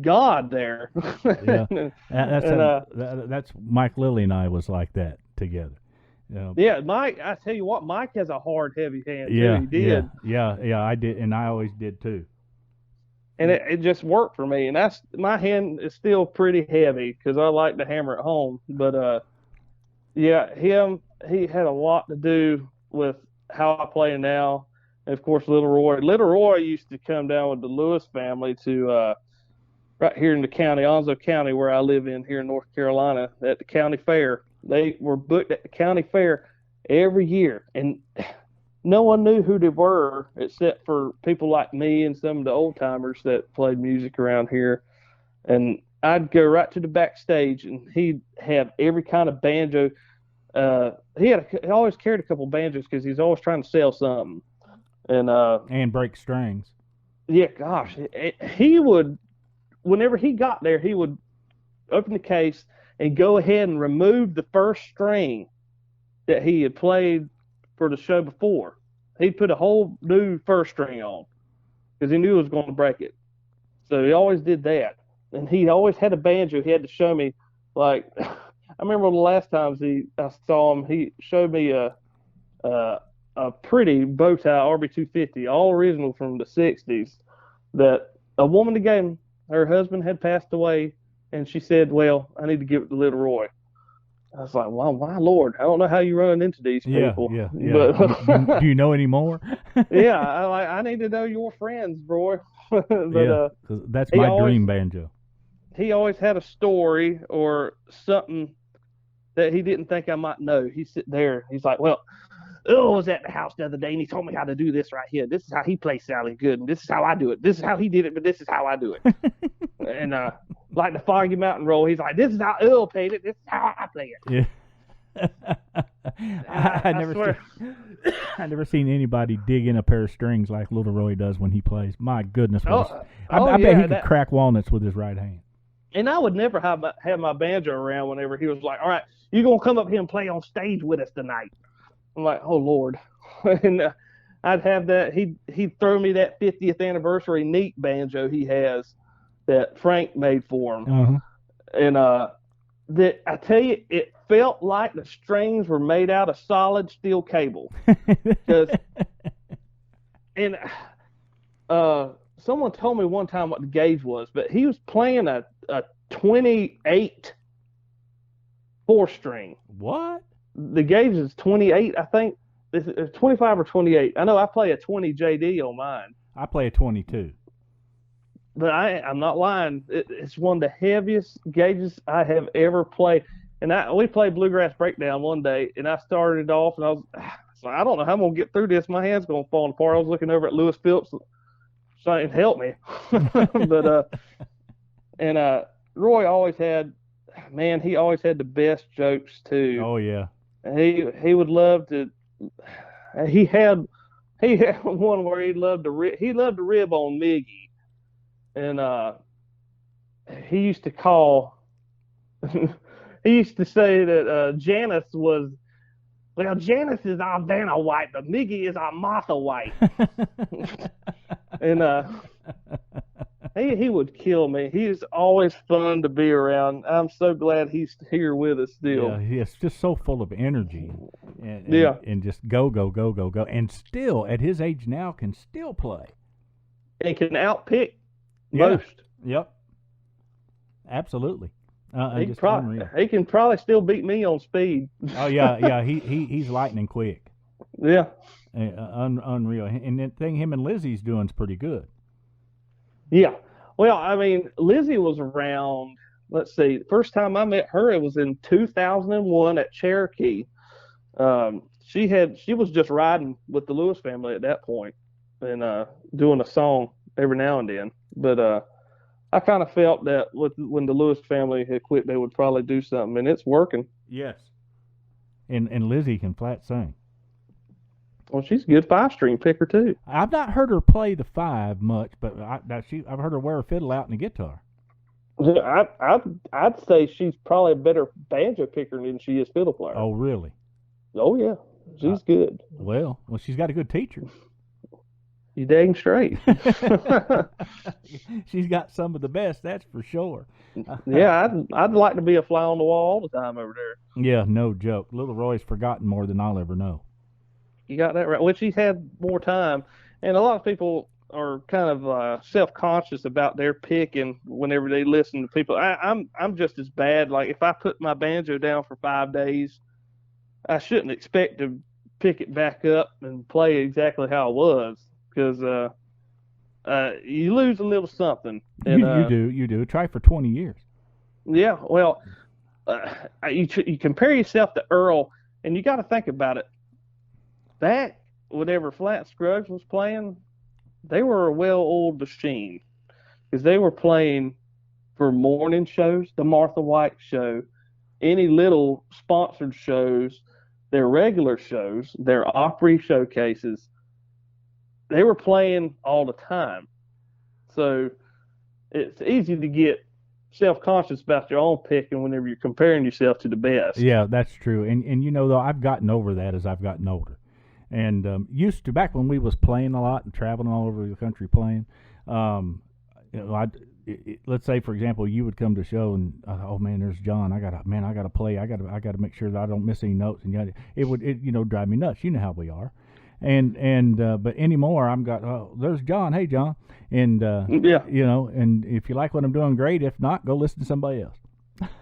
God there. Yeah, and that's and that's Mike Lilly and I was like that together. yeah, Mike, I tell you what, Mike has a hard, heavy hand too. Yeah, He yeah, did. yeah. I did, and I always did too. And it just worked for me. And that's my hand is still pretty heavy because I like to hammer it home. But yeah, he had a lot to do with how I play now. And of course, Little Roy. Little Roy used to come down with the Lewis family to right here in the county, Onslow County, where I live in here in North Carolina, at the county fair. They were booked at the county fair every year, and no one knew who they were except for people like me and some of the old timers that played music around here. And I'd go right to the backstage, and he'd have every kind of banjo. He always carried a couple banjos because he's always trying to sell something. And And break strings. yeah, gosh, he would. Whenever he got there, he would open the case and go ahead and remove the first string that he had played for the show before. He'd put a whole new first string on because he knew it was going to break it. So he always did that. And he always had a banjo. He had to show me, like, I remember the last times I saw him, he showed me a pretty bow tie RB250, all original from the 60s, that a woman that gave him, her husband had passed away, and she said, well, I need to give it to Little Roy. I was like, "Wow, my Lord, I don't know how you running into these Yeah, people, yeah, yeah. but Do you know any more? yeah, I need to know your friends, bro." But Yeah, 'cause that's he my always dream banjo. he always had a story or something that he didn't think I might know. He's sitting there, he's like, "Well, Earl was at the house the other day and he told me how to do this right here. This is how he plays Sally good, and this is how I do it. This is how he did it, but this is how I do it." And like the Foggy Mountain Roll, he's like, "This is how Earl played it. This is how I play it." Yeah. I I never swear. I never seen anybody dig in a pair of strings like Little Roy does when he plays. My goodness, Oh, I bet yeah, he could crack walnuts with his right hand. and I would never have my banjo around whenever he was like, "All right, you're gonna come up here and play on stage with us tonight." I'm like, "Oh Lord," and I'd have that. He'd throw me that 50th anniversary neat banjo he has that Frank made for him, Uh-huh. and that I tell you, it felt like the strings were made out of solid steel cable. Because and someone told me one time what the gauge was, but he was playing a 28 four string. What? The gauge is 28, I think. It's 25 or 28. I know I play a 20 JD on mine, I play a 22. but I'm not lying. It's one of the heaviest gauges I have ever played. And we played Bluegrass Breakdown one day, and I started off, and I was like, I don't know how I'm going to get through this. My hand's going to fall apart. I was looking over at Lewis Phillips saying, "Help me." But, and Roy always had, man, he always had the best jokes, too. Oh yeah. He would love to, he had one where he loved to rib on Miggy. And he used to call, he used to say that Janice was, well, Janice is our Vanna White, but Miggy is our Martha White. And he would kill me. He's always fun to be around. I'm so glad he's here with us still. Yeah, he's just so full of energy, Yeah. and just go, and still at his age now can still play. And can outpick Yeah. most. Yep, absolutely. He can probably still beat me on speed. Oh yeah. He's lightning quick. Yeah. Unreal. And the thing him and Lizzie's doing's pretty good. Yeah. Well, I mean, Lizzie was around, let's see, the first time I met her, it was in 2001 at Cherokee. She was just riding with the Lewis family at that point and doing a song every now and then. But I kind of felt that when the Lewis family had quit, they would probably do something, and it's working. Yes. And Lizzie can flat sing. Well, she's a good 5-string picker too. I've not heard her play the 5 much, but I've heard her wear a fiddle out and a guitar. I'd say she's probably a better banjo picker than she is fiddle player. Oh, really? Oh yeah, she's good. Well, she's got a good teacher. You dang straight. She's got some of the best, that's for sure. Yeah, I'd like to be a fly on the wall all the time over there. Yeah, no joke. Little Roy's forgotten more than I'll ever know. You got that right. Which he's had more time, and a lot of people are kind of self-conscious about their picking whenever they listen to people. I'm just as bad. Like if I put my banjo down for 5 days, I shouldn't expect to pick it back up and play exactly how it was, because you lose a little something. And, you do. Try for 20 years. Yeah, well, you compare yourself to Earl, and you got to think about it. Back whenever Flat Scruggs was playing, they were a well-oiled machine, because they were playing for morning shows, the Martha White show, any little sponsored shows, their regular shows, their Opry showcases. They were playing all the time. So it's easy to get self-conscious about your own picking whenever you're comparing yourself to the best. Yeah, that's true. And you know, though, I've gotten over that as I've gotten older. And used to, back when we was playing a lot and traveling all over the country playing, let's say, for example, you would come to a show and oh man, there's John. I gotta play. I gotta make sure that I don't miss any notes. And it would drive me nuts. You know how we are. But anymore, there's John. Hey John. And Yeah. and if you like what I'm doing, great. If not, go listen to somebody else.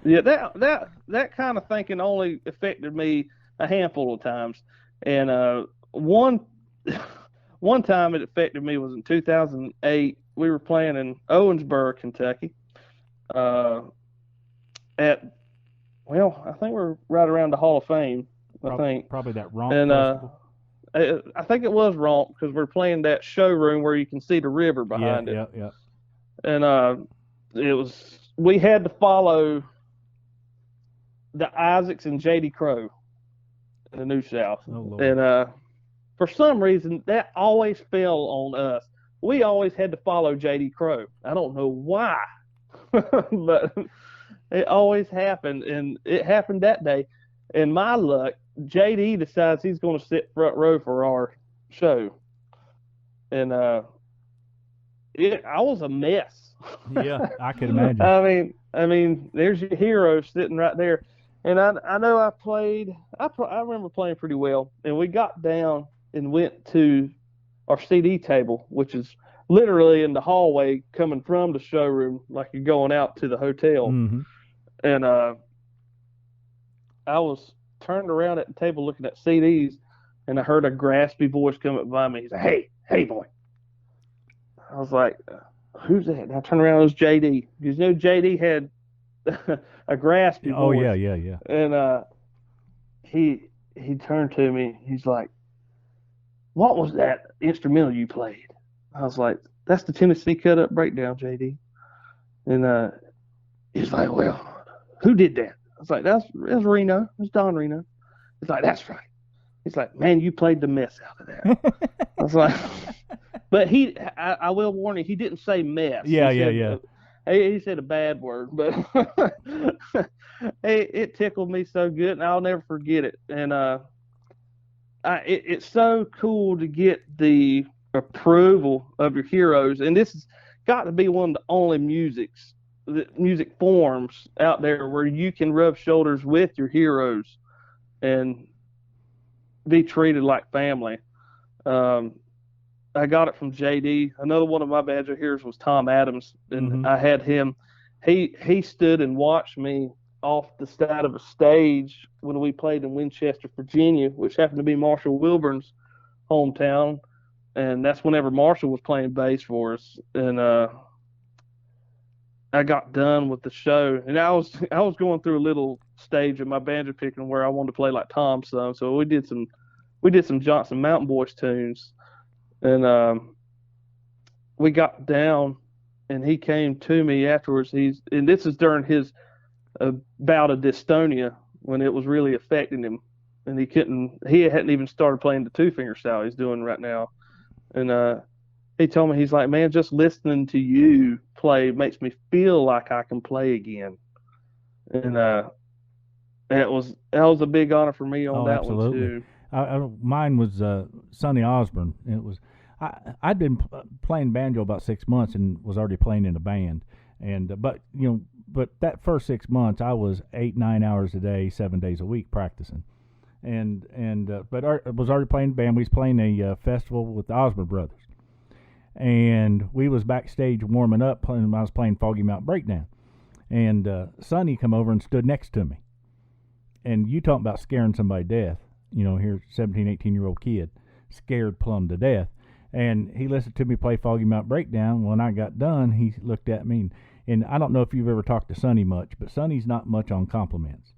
Yeah, that kind of thinking only affected me a handful of times, and one one time it affected me was in 2008. We were playing in Owensboro, Kentucky, uh, at I think we're right around the Hall of Fame, I think, Probably that Romp and Festival. I think it was wrong because we're playing that showroom where you can see the river Yeah, behind it, yeah, yeah. and it was we had to follow the Isaacs and J.D. Crowe in the New South, Oh Lord. and for some reason that always fell on us. We always had to follow J.D. Crowe. I don't know why, but it always happened, and it happened that day. And my luck, JD decides he's going to sit front row for our show, and I was a mess. Yeah, I could imagine. I mean, there's your hero sitting right there, and I know I played. I remember playing pretty well, and we got down and went to our CD table, which is literally in the hallway coming from the showroom, like you're going out to the hotel, Mm-hmm. and I was turned around at the table looking at CDs, and I heard a graspy voice come up behind me. He said, "Hey, boy." I was like, "Who's that?" And I turned around. It was JD. Because JD had a graspy Oh yeah, voice, yeah, yeah. and he turned to me. He's like, "What was that instrumental you played?" I was like, "That's the Tennessee Cut Up Breakdown, JD." And he's like, "Well, who did that?" I was like, "That's Reno. It's Don Reno." He's like, "That's right." He's like, "Man, you played the mess out of that." I was like, but I will warn you, he didn't say mess. Yeah, yeah, yeah. He said a bad word, but it tickled me so good, and I'll never forget it. And it's so cool to get the approval of your heroes, and this has got to be one of the only music forms out there where you can rub shoulders with your heroes and be treated like family. Um, I got it from JD. Another one of my Badger heroes was Tom Adams, and Mm-hmm. I had him. He stood and watched me off the side of a stage when we played in Winchester, Virginia, which happened to be Marshall Wilburn's hometown, and that's whenever Marshall was playing bass for us. And I got done with the show, and I was going through a little stage of my banjo picking where I wanted to play like Tom some. So we did some Johnson Mountain Boys tunes, and we got down, and he came to me afterwards. And this is during his bout of dystonia when it was really affecting him, and he hadn't even started playing the two finger style he's doing right now. And he told me, he's like, "Man, just listening to you play makes me feel like I can play again." And that was a big honor for me on Oh, that one absolutely. too. Mine was Sonny Osborne. It was I'd been playing banjo about 6 months and was already playing in a band. And but that first 6 months I was 8 9 hours a day, 7 days a week practicing. And but I was already playing band. We was playing a festival with the Osborne brothers, and we was backstage warming up. Playing, I was playing Foggy Mountain Breakdown, and Sonny come over and stood next to me. And you talking about scaring somebody to death? Here 17, 18-year-old kid scared plumb to death. And he listened to me play Foggy Mountain Breakdown. When I got done, he looked at me, and I don't know if you've ever talked to Sonny much, but Sonny's not much on compliments.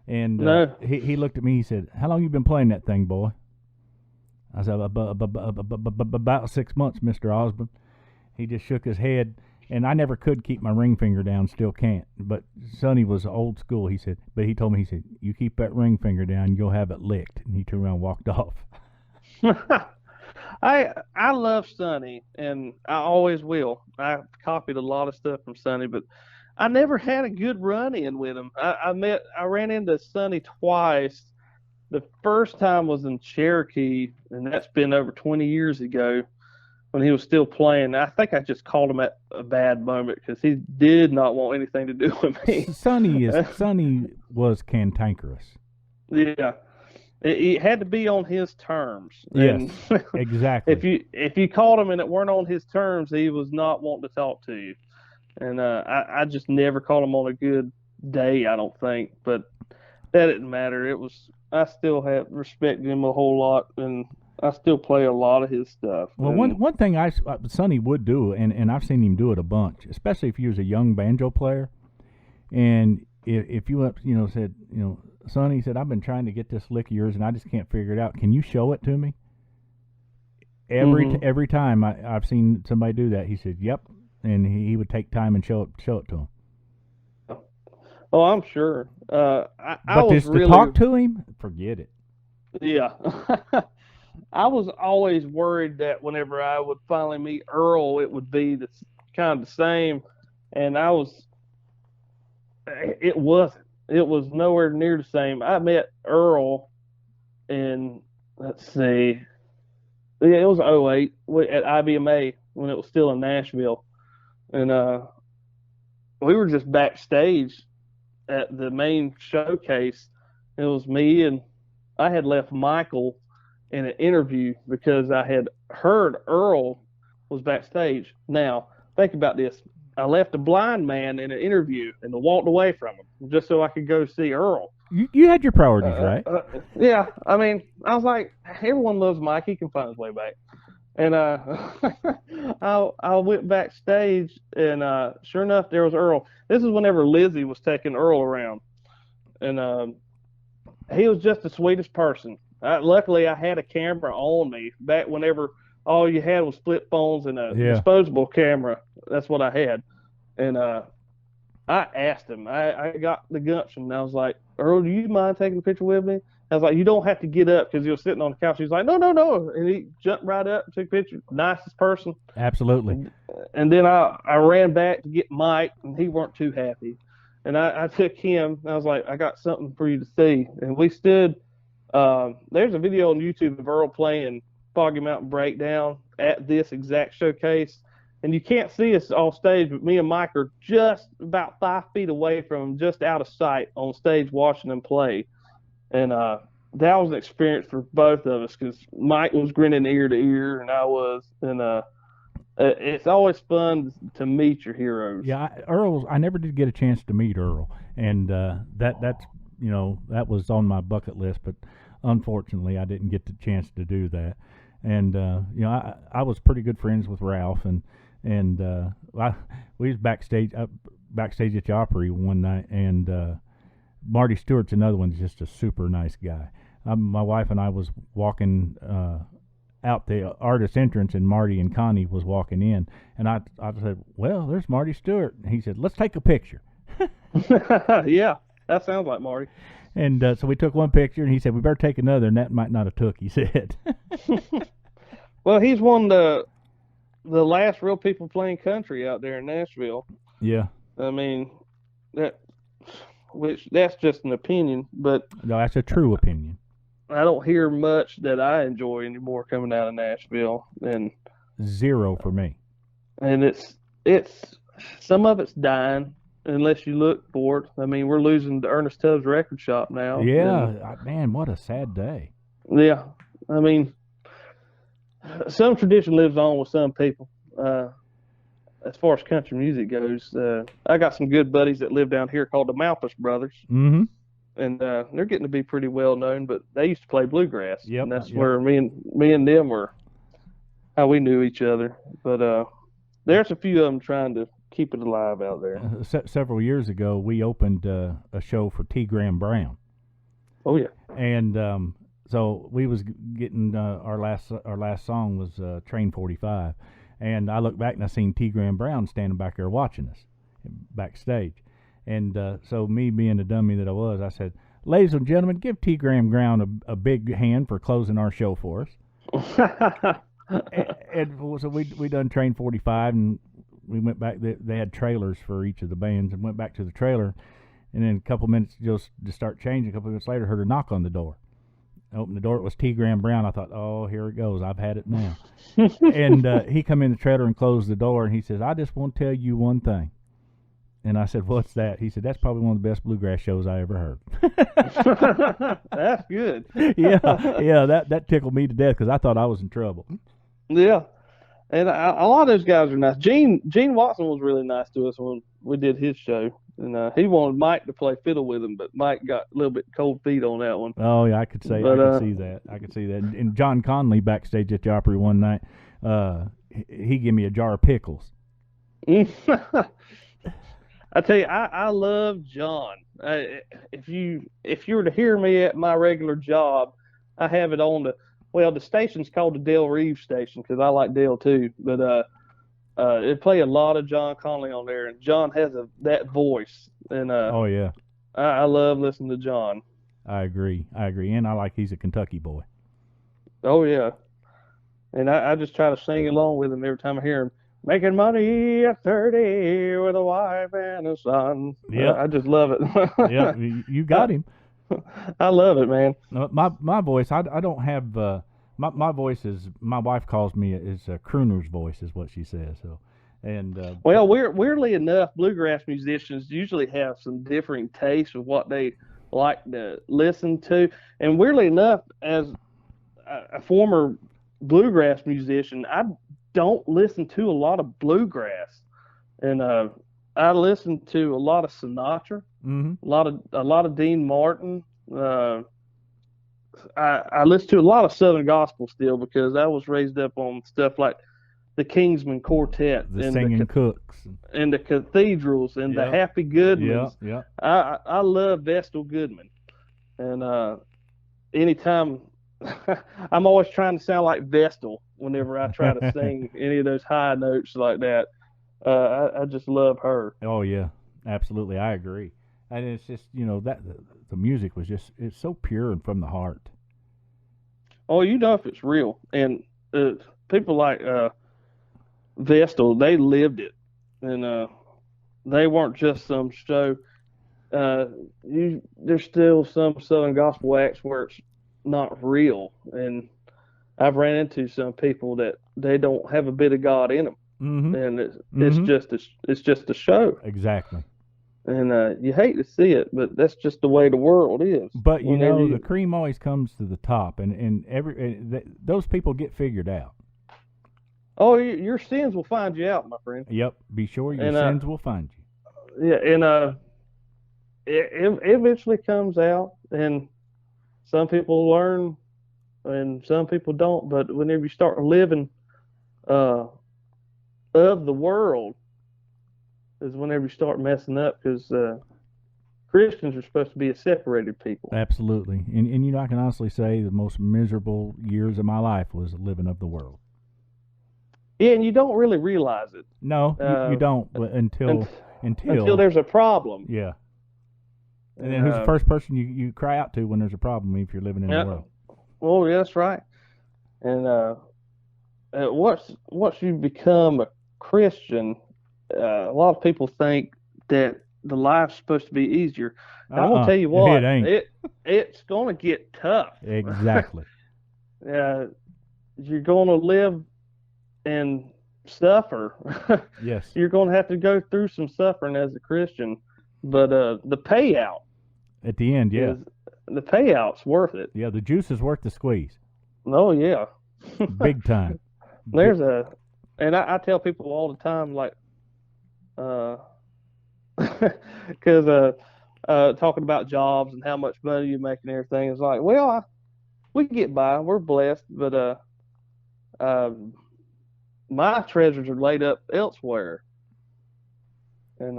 And No. he looked at me. He said, "How long you been playing that thing, boy?" I said, "About 6 months, Mister Osborne." He just shook his head, and I never could keep my ring finger down. Still can't. But Sonny was old school. He said, but he told me, he said, "You keep that ring finger down, you'll have it licked." And he turned around and walked off. I love Sonny, and I always will. I copied a lot of stuff from Sonny, but I never had a good run in with him. I ran into Sonny twice. The first time was in Cherokee, and that's been over 20 years ago when he was still playing. I think I just called him at a bad moment because he did not want anything to do with me. Sonny was cantankerous. Yeah, it had to be on his terms, Yes, and exactly. if you called him and it weren't on his terms, he was not wanting to talk to you. And I just never caught him on a day, I don't think, but that didn't matter. I still have respected him a whole lot, and I still play a lot of his stuff. Well, And one thing Sonny would do, and I've seen him do it a bunch, especially if he was a young banjo player, and if you said, Sonny said, I've been trying to get this lick of yours and I just can't figure it out. Can you show it to me? Every time I've seen somebody do that, he said, "Yep," and he would take time and show it to him. oh, I'm sure. I But was just to really, talk to him, forget it. yeah. I was always worried that whenever I would finally meet Earl, it would be kind of the same, and it wasn't. It was nowhere near the same. I met Earl in, let's see, yeah, it was '08 at IBMA when it was still in Nashville, and we were just backstage at the main showcase. It was me, and I had left Michael in an interview because I had heard Earl was backstage. Now, think about this. I left a blind man in an interview and walked away from him just so I could go see Earl. You had your priorities, right? Yeah, I mean, I was like, everyone loves Mike. He can find his way back. And I went backstage, and sure enough, there was Earl. This is whenever Lizzie was taking Earl around, and he was just the sweetest person. Luckily, I had a camera on me back whenever all you had was flip phones and a disposable camera. That's what I had, and I asked him. I got the gumption, and I was like, Earl, do you mind taking a picture with me? I was like, you don't have to get up because he was sitting on the couch. He's like, no, no, no. And he jumped right up, took a picture. Nicest person. Absolutely. And then I ran back to get Mike, and he weren't too happy. And I took him, and I was like, I got something for you to see. And we stood, there's a video on YouTube of Earl playing Foggy Mountain Breakdown at this exact showcase. And you can't see us off stage, but me and Mike are just about 5 feet away from him, just out of sight on stage watching him play. And that was an experience for both of us because Mike was grinning ear to ear, and I was. And it's always fun to meet your heroes. Yeah, I never did get a chance to meet Earl, and that was on my bucket list, but unfortunately, I didn't get the chance to do that. And I was pretty good friends with Ralph, and we was backstage at the Opry one night, and Marty Stewart's another one, just a super nice guy. My wife and I was walking out the artist entrance, and Marty and Connie was walking in, and I said, well, there's Marty Stewart. And he said, let's take a picture. Yeah, that sounds like Marty. And so we took one picture, and he said, we better take another, and that might not have took, he said. Well, he's one of the last real people playing country out there in Nashville. Yeah. I mean, that's just an opinion, but no, that's a true opinion. I don't hear much that I enjoy anymore coming out of Nashville, and zero for me. And it's some of it's dying unless you look for it. I mean, we're losing the Ernest Tubbs record shop now. Yeah, man, what a sad day. Yeah, I mean, some tradition lives on with some people. As far as country music goes, I got some good buddies that live down here called the Malpas Brothers. Mm-hmm. And they're getting to be pretty well known, but they used to play bluegrass. Yep, and that's where me and them were, how we knew each other. But there's a few of them trying to keep it alive out there. Several years ago, we opened a show for T. Graham Brown. Oh yeah. And so we was getting our last song was Train 45, and I looked back and I seen T. Graham Brown standing back there watching us backstage. And so me being the dummy that I was, I said, ladies and gentlemen, give T. Graham Brown a big hand for closing our show for us. and so we done Train 45, and we went back. They had trailers for each of the bands, and went back to the trailer. And then a couple minutes just to start changing, a couple minutes later, heard a knock on the door. I opened the door. It was T. Graham Brown. I thought, oh, here it goes. I've had it now. And he come in the trailer and closed the door, and he says, I just want to tell you one thing. And I said, what's that? He said, that's probably one of the best bluegrass shows I ever heard. That's good. Yeah, that tickled me to death because I thought I was in trouble. Yeah, and a lot of those guys are nice. Gene Watson was really nice to us when we did his show, And he wanted Mike to play fiddle with him, but Mike got a little bit cold feet on that one. Oh yeah, I could But see that. I could see that. And John Conley backstage at the Opry one night, he gave me a jar of pickles. I tell you, I love John. If you were to hear me at my regular job, I have it on the station's called the Dale Reeves station because I like Dale too. But it play a lot of John Conley on there, and John has that voice, and Oh yeah, I love listening to John. I agree, and I like he's a Kentucky boy. Oh yeah, and I just try to sing along with him every time I hear him. Making money at 30 with a wife and a son. Yeah, I just love it. Yeah, you got him. I love it, man. No, my voice, I don't have my voice is, my wife calls me, is a crooner's voice is what she says. So, and well, weirdly enough, bluegrass musicians usually have some differing tastes of what they like to listen to. And weirdly enough, as a former bluegrass musician, I don't listen to a lot of bluegrass, and I listen to a lot of Sinatra, a lot of Dean Martin. I listen to a lot of Southern gospel still because I was raised up on stuff like the Kingsmen Quartet, the and singing cooks, and the Cathedrals, and the Happy Goodmans. Yeah. I love Vestal Goodman, and anytime I'm always trying to sound like Vestal whenever I try to sing any of those high notes like that. I just love her. Oh yeah, absolutely, I agree. And it's just, that the music was just, it's so pure and from the heart. Oh, you know if it's real. And people like Vestal, they lived it, and they weren't just some show. There's still some Southern gospel acts where it's not real, and I've ran into some people that they don't have a bit of God in them, and it's just a show. Exactly. And you hate to see it, but that's just the way the world is. But the cream always comes to the top, and those people get figured out. Oh, your sins will find you out, my friend. Yep, be sure your sins will find you. Yeah, and it eventually comes out, and some people learn, and some people don't. But whenever you start living of the world, is whenever you start messing up, because Christians are supposed to be a separated people. Absolutely. And I can honestly say the most miserable years of my life was living of the world. Yeah, and you don't really realize it. No, you don't, but until there's a problem. Yeah. And then who's the first person you cry out to when there's a problem if you're living in the world? Oh, yeah, that's right. And once you become a Christian, a lot of people think that the life's supposed to be easier. And I'm gonna tell you what, it ain't. It's gonna get tough. Exactly. You're gonna live and suffer. Yes. You're gonna have to go through some suffering as a Christian, but the payout at the end, the payout's worth it. Yeah, the juice is worth the squeeze. Oh yeah, big time. And I tell people all the time, like, because talking about jobs and how much money you make and everything, is like, well, we get by, we're blessed, but my treasures are laid up elsewhere. And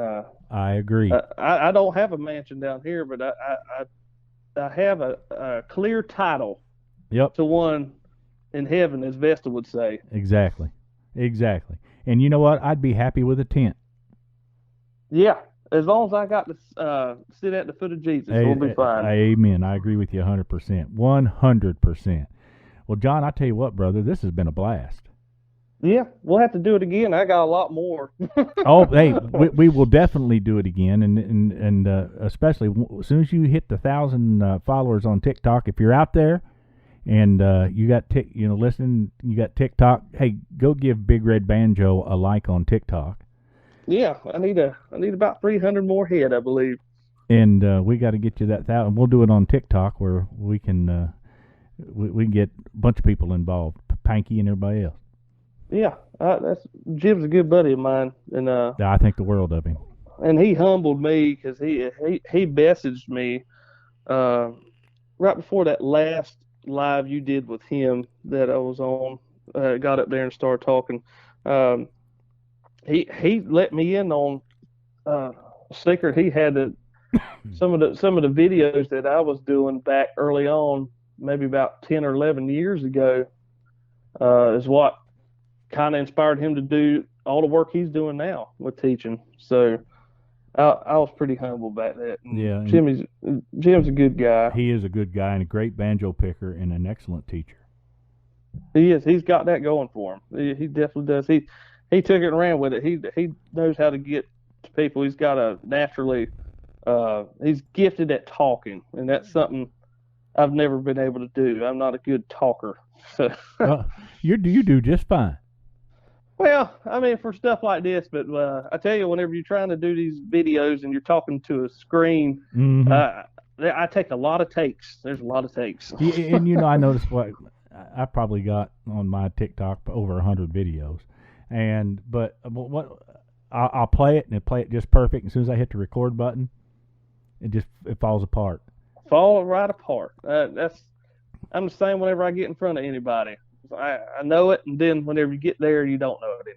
I agree. I don't have a mansion down here, but I have a clear title. Yep. To one in heaven, as Vesta would say. Exactly. And you know what? I'd be happy with a tent. Yeah, as long as I got to sit at the foot of Jesus, we'll be fine. Amen. I agree with you 100%. 100%. Well, John, I tell you what, brother, this has been a blast. Yeah, we'll have to do it again. I got a lot more. Oh, hey, we will definitely do it again, and especially as soon as you hit the 1,000 followers on TikTok, if you're out there and you got listening, you got TikTok, hey, go give Big Red Banjo a like on TikTok. Yeah, I need about 300 more head, I believe. And we got to get you that 1,000. We'll do it on TikTok where we can we can get a bunch of people involved, Panky and everybody else. Yeah, Jim's a good buddy of mine, and I think the world of him. and he humbled me because he messaged me uh, right before that last live you did with him that I was on. Got up there and started talking. Um, he let me in on a secret he had that some of the videos that I was doing back early on, maybe about 10 or 11 years ago, is what kind of inspired him to do all the work he's doing now with teaching. So I was pretty humble about that. And Yeah, and Jim's a good guy. he is a good guy and a great banjo picker and an excellent teacher. He is. He's got that going for him. He definitely does. He took it and ran with it. He knows how to get to people. He's got a naturally. He's gifted at talking, and that's something I've never been able to do. I'm not a good talker. So, You do just fine. well, I mean, for stuff like this, but I tell you, whenever you're trying to do these videos and you're talking to a screen, Mm-hmm. I take a lot of takes. There's a lot of takes. And I noticed what I probably got on my TikTok over 100 videos, but what I'll play it and it play it just perfect. As soon as I hit the record button, it falls apart. Fall right apart. I'm the same whenever I get in front of anybody. I know it, and then whenever you get there, you don't know it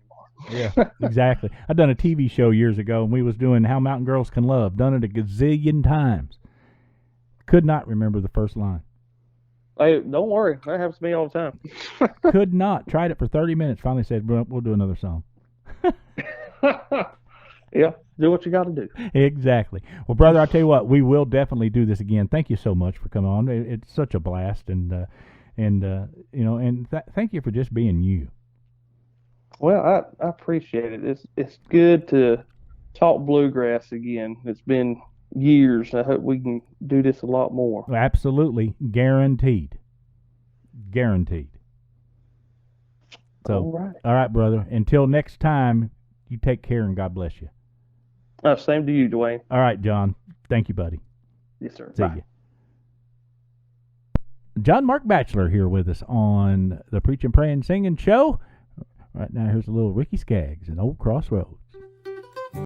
anymore. Yeah, exactly. I done a TV show years ago, and we was doing How Mountain Girls Can Love. Done it a gazillion times. Could not remember the first line. Hey, don't worry. That happens to me all the time. Could not. Tried it for 30 minutes. Finally said, we'll do another song. Yeah, do what you got to do. Exactly. Well, brother, I tell you what, we will definitely do this again. Thank you so much for coming on. It's such a blast, and thank you for just being you. Well, I appreciate it. It's good to talk bluegrass again. It's been years. I hope we can do this a lot more. Absolutely, guaranteed. Guaranteed. So, all right, brother. Until next time, you take care and God bless you. Same to you, Dwayne. All right, John. Thank you, buddy. Yes, sir. See Bye. you. John Mark Batchelor here with us on the Preaching, Praying, Singing show. Right now, here's a little Ricky Skaggs and Old Crossroads.